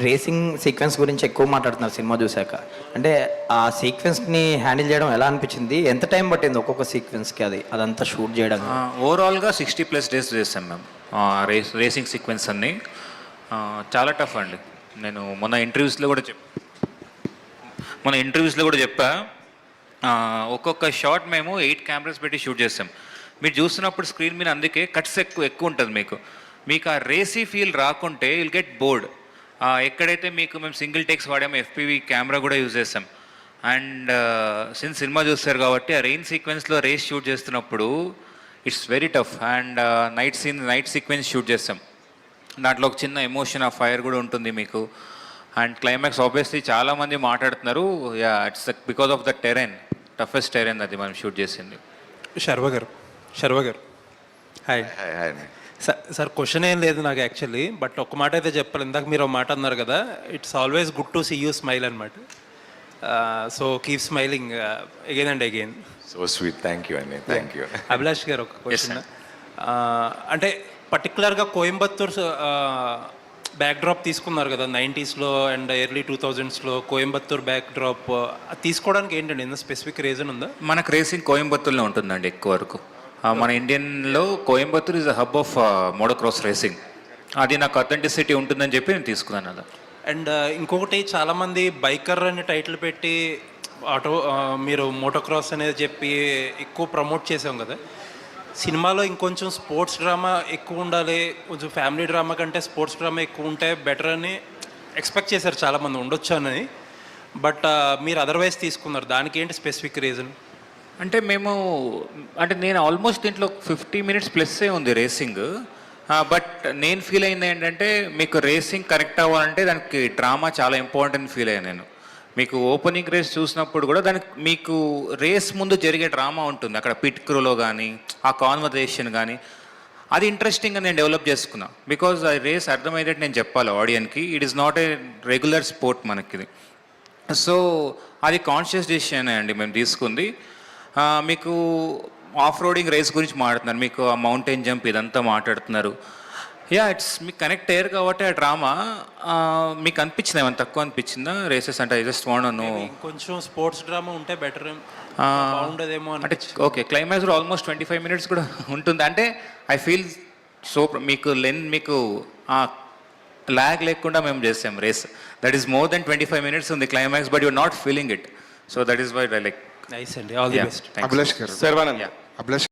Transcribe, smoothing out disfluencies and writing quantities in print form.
Racing sequence గురించి ఎక్కువ మాట్లాడుతున్నారు సినిమా చూశాక. అంటే ఆ సీక్వెన్స్ని హ్యాండిల్ చేయడం ఎలా అనిపించింది? ఎంత టైం పట్టింది ఒక్కొక్క సీక్వెన్స్కి అదంతా షూట్ చేయడం? ఓవరాల్గా 60+ డేస్ చేస్తాం మేము రేసింగ్ సీక్వెన్స్ అన్ని. చాలా టఫ్ అండి. నేను మొన్న ఇంటర్వ్యూస్లో కూడా చెప్పా ఒక్కొక్క షాట్ మేము 8 కెమెరాస్ పెట్టి షూట్ చేస్తాం. మీరు చూస్తున్నప్పుడు స్క్రీన్ మీద అందుకే కట్స్ ఎక్కువ ఉంటుంది. మీకు ఆ రేసీ ఫీల్ రాకుంటే విల్ గెట్ బోర్డ్. ఎక్కడైతే మేము సింగిల్ టేక్స్ వాడాము, FPV కెమెరా కూడా యూజ్ చేస్తాం. అండ్ సిన్స్ సినిమా చూస్తారు కాబట్టి ఆ రెయిన్ సీక్వెన్స్లో రేస్ షూట్ చేస్తున్నప్పుడు it's very tough. And night sequence shoot చేస్తాం. దాంట్లో ఒక చిన్న ఎమోషన్, ఆ ఫైర్ కూడా ఉంటుంది మీకు. అండ్ క్లైమాక్స్ ఆబ్వియస్లీ చాలామంది మాట్లాడుతున్నారు, it's because of the Tarain, toughest Tarain అది మనం షూట్ చేసింది. శర్వ గారు హాయ్. సార్ క్వశ్చన్ ఏం లేదు నాకు యాక్చువల్లీ, బట్ ఒక మాట అయితే చెప్పాలి. ఇందాక మీరు ఒక మాట అన్నారు కదా, it's always good to see you smile అనమాట. So keep smiling again and again. So sweet, thank you అండి, థ్యాంక్ యూ. అభిలాష్ గారు ఒక క్వశ్చన్. అంటే పర్టికులర్గా కోయంబత్తూర్ బ్యాక్డ్రాప్ తీసుకున్నారు కదా 90sలో అండ్ ఎర్లీ 2000sలో కోయంబత్తూర్ బ్యాక్డ్రాప్ తీసుకోవడానికి ఏంటండి ఏదైనా స్పెసిఫిక్ రీజన్ ఉందా? మనకు రేసింగ్ కోయంబత్తూర్లో ఉంటుందండి ఎక్కువ వరకు. మన ఇండియన్లో Coimbatore is a hub of motocross racing. అది నాకు అథెంటిసిటీ ఉంటుందని చెప్పి నేను తీసుకున్నాను అలా. అండ్ ఇంకొకటి, చాలామంది బైకర్ అని టైటిల్ పెట్టి మీరు మోటోక్రాస్ అనేది చెప్పి ఎక్కువ ప్రమోట్ చేసాం కదా. సినిమాలో ఇంకొంచెం స్పోర్ట్స్ డ్రామా ఎక్కువ ఉండాలి, కొంచెం ఫ్యామిలీ డ్రామా కంటే స్పోర్ట్స్ డ్రామా ఎక్కువ ఉంటే బెటర్ అని ఎక్స్పెక్ట్ చేశారు చాలామంది, ఉండొచ్చు అని. బట్ మీరు అదర్వైజ్ తీసుకున్నారు, దానికి ఏంటి స్పెసిఫిక్ రీజన్? అంటే నేను ఆల్మోస్ట్ దీంట్లో 50 minutes ప్లస్సే ఉంది రేసింగ్. బట్ నేను ఫీల్ అయింది ఏంటంటే, మీకు రేసింగ్ కరెక్ట్ అవ్వాలంటే దానికి డ్రామా చాలా ఇంపార్టెంట్ ఫీల్ అయ్యాను నేను. మీకు ఓపెనింగ్ రేస్ చూసినప్పుడు కూడా దానికి మీకు రేస్ ముందు జరిగే డ్రామా ఉంటుంది అక్కడ, పిట్ క్రూలో కానీ ఆ కాన్వర్జేషన్ కానీ, అది ఇంట్రెస్టింగ్గా నేను డెవలప్ చేసుకున్నా. బికాజ్ ఆ రేస్ అర్థమయ్యేటట్టు నేను చెప్పాలి ఆడియన్కి. It is not a regular sport మనకి. సో అది కాన్షియస్ డెసిషన్ అండి మేము తీసుకుంది. మీకు ఆఫ్ రోడింగ్ రేస్ గురించి మాట్లాడుతున్నారు, మీకు ఆ మౌంటైన్ జంప్ ఇదంతా మాట్లాడుతున్నారు. ఇట్స్ మీకు కనెక్ట్ అయ్యారు కాబట్టి ఆ డ్రామా మీకు అనిపించింది, ఏమైనా తక్కువ అనిపించిందా రేసెస్ అంటే? I just want know. కొంచెం స్పోర్ట్స్ డ్రామా ఉంటే బెటర్ ఉండదేమో అంటే. ఓకే, క్లైమాక్స్ కూడా ఆల్మోస్ట్ 25 minutes కూడా ఉంటుంది. అంటే ఐ ఫీల్ సో మీకు మీకు ల్యాగ్ లేకుండా మేము చేసాం race. That is more than 25 minutes ఉంది climax, but you're not feeling it. So that is why I like. Nice అండి, ఆల్ ది బెస్ట్. అభిలాష్ గారు, అభిలాష్